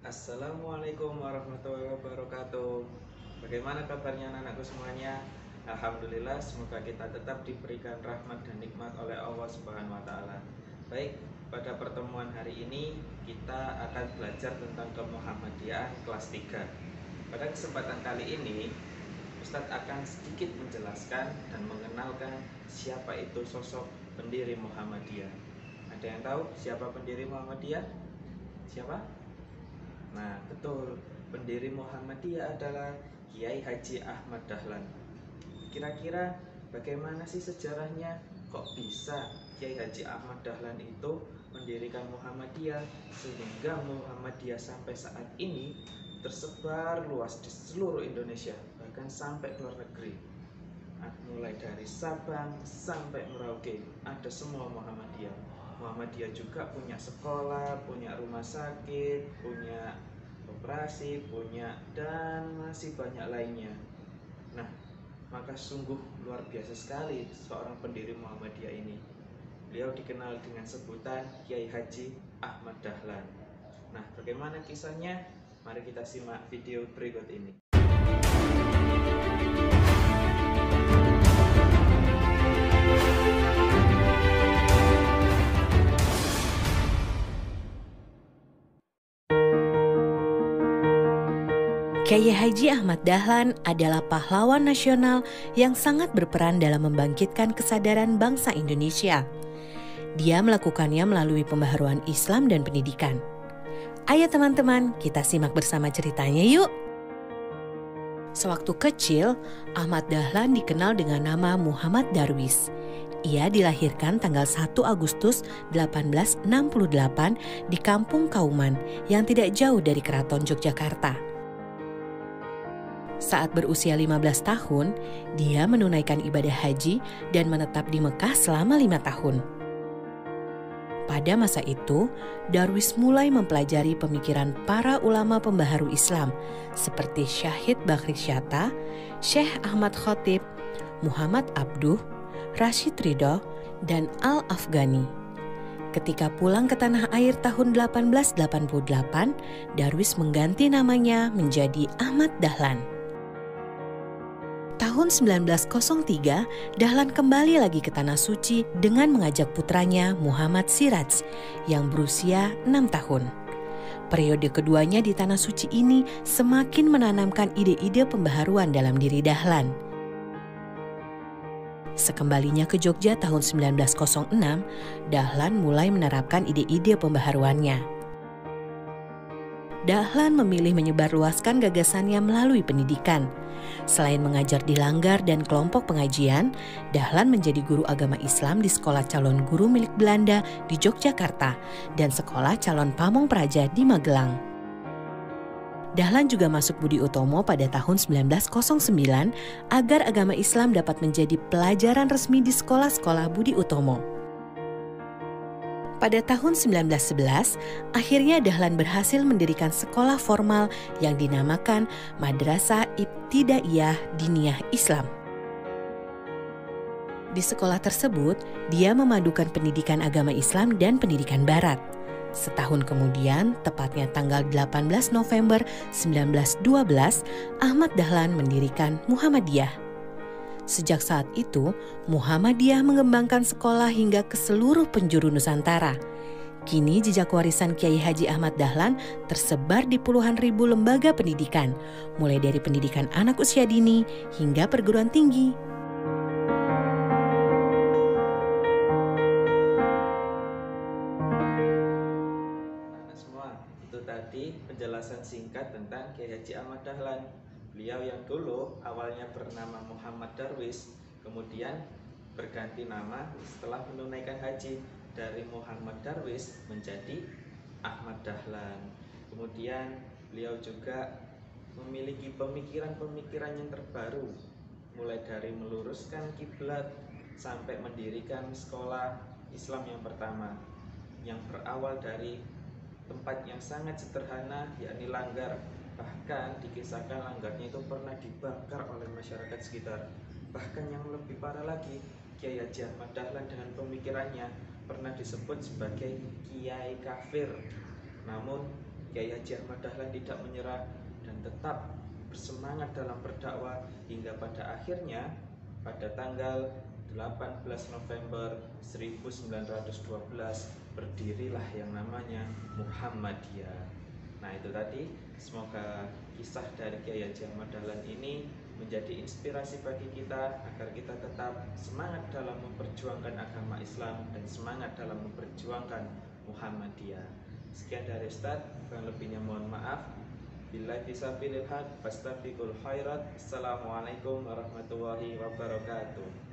Assalamualaikum warahmatullahi wabarakatuh. Bagaimana kabarnya anak-anakku semuanya? Alhamdulillah, semoga kita tetap diberikan rahmat dan nikmat oleh Allah Subhanahu wa taala. Baik, pada pertemuan hari ini kita akan belajar tentang kemuhammadiyahan kelas 3. Pada kesempatan kali ini, Ustadz akan sedikit menjelaskan dan mengenalkan siapa itu sosok pendiri Muhammadiyah. Ada yang tahu siapa pendiri Muhammadiyah? Siapa? Nah, betul. Pendiri Muhammadiyah adalah Kiai Haji Ahmad Dahlan. Kira-kira bagaimana sih sejarahnya? Kok bisa Kiai Haji Ahmad Dahlan itu mendirikan Muhammadiyah sehingga Muhammadiyah sampai saat ini tersebar luas di seluruh Indonesia, bahkan sampai ke luar negeri. Mulai dari Sabang sampai Merauke, ada semua Muhammadiyah. Muhammadiyah juga punya sekolah, punya rumah sakit, punya operasi, punya, dan masih banyak lainnya. Nah, maka sungguh luar biasa sekali seorang pendiri Muhammadiyah ini. Beliau dikenal dengan sebutan Kiai Haji Ahmad Dahlan. Nah, bagaimana kisahnya? Mari kita simak video berikut ini. Kiai Haji Ahmad Dahlan adalah pahlawan nasional yang sangat berperan dalam membangkitkan kesadaran bangsa Indonesia. Dia melakukannya melalui pembaharuan Islam dan pendidikan. Ayo teman-teman, kita simak bersama ceritanya yuk. Sewaktu kecil, Ahmad Dahlan dikenal dengan nama Muhammad Darwis. Ia dilahirkan tanggal 1 Agustus 1868 di Kampung Kauman yang tidak jauh dari Keraton Yogyakarta. Saat berusia 15 tahun, dia menunaikan ibadah haji dan menetap di Mekah selama 5 tahun. Pada masa itu, Darwis mulai mempelajari pemikiran para ulama pembaharu Islam seperti Syahid Bakri Syatta, Syekh Ahmad Khotib, Muhammad Abduh, Rashid Ridho, dan Al-Afghani. Ketika pulang ke tanah air tahun 1888, Darwis mengganti namanya menjadi Ahmad Dahlan. Tahun 1903, Dahlan kembali lagi ke Tanah Suci dengan mengajak putranya Muhammad Siraj yang berusia 6 tahun. Periode keduanya di Tanah Suci ini semakin menanamkan ide-ide pembaharuan dalam diri Dahlan. Sekembalinya ke Jogja tahun 1906, Dahlan mulai menerapkan ide-ide pembaharuannya. Dahlan memilih menyebarluaskan gagasannya melalui pendidikan. Selain mengajar di langgar dan kelompok pengajian, Dahlan menjadi guru agama Islam di Sekolah Calon Guru milik Belanda di Yogyakarta dan Sekolah Calon Pamong Praja di Magelang. Dahlan juga masuk Budi Utomo pada tahun 1909 agar agama Islam dapat menjadi pelajaran resmi di sekolah-sekolah Budi Utomo. Pada tahun 1911, akhirnya Dahlan berhasil mendirikan sekolah formal yang dinamakan Madrasah Ibtidaiyah Diniyah Islam. Di sekolah tersebut, dia memadukan pendidikan agama Islam dan pendidikan Barat. Setahun kemudian, tepatnya tanggal 18 November 1912, Ahmad Dahlan mendirikan Muhammadiyah. Sejak saat itu, Muhammadiyah mengembangkan sekolah hingga ke seluruh penjuru Nusantara. Kini jejak warisan Kiai Haji Ahmad Dahlan tersebar di puluhan ribu lembaga pendidikan, mulai dari pendidikan anak usia dini hingga perguruan tinggi. Anak semua, itu tadi penjelasan singkat tentang Kiai Haji Ahmad Dahlan. Beliau yang dulu awalnya bernama Muhammad Darwis, kemudian berganti nama setelah menunaikan haji dari Muhammad Darwis menjadi Ahmad Dahlan. Kemudian beliau juga memiliki pemikiran-pemikiran yang terbaru, mulai dari meluruskan kiblat sampai mendirikan sekolah Islam yang pertama, yang berawal dari tempat yang sangat sederhana, yakni langgar. Bahkan dikisahkan langgarnya itu pernah dibakar oleh masyarakat sekitar. Bahkan yang lebih parah lagi, Kiai Haji Ahmad Dahlan dengan pemikirannya pernah disebut sebagai Kiai Kafir. Namun Kiai Haji Ahmad Dahlan tidak menyerah dan tetap bersemangat dalam berdakwah hingga pada akhirnya pada tanggal 18 November 1912 berdirilah yang namanya Muhammadiyah. Nah itu tadi, semoga kisah dari Kiai Haji Ahmad Dahlan ini menjadi inspirasi bagi kita agar kita tetap semangat dalam memperjuangkan agama Islam dan semangat dalam memperjuangkan Muhammadiyah. Sekian dari Ustadz, kurang lebihnya mohon maaf. Billahi fisabilil haq fastabiqul khairat. Assalamualaikum warahmatullahi wabarakatuh.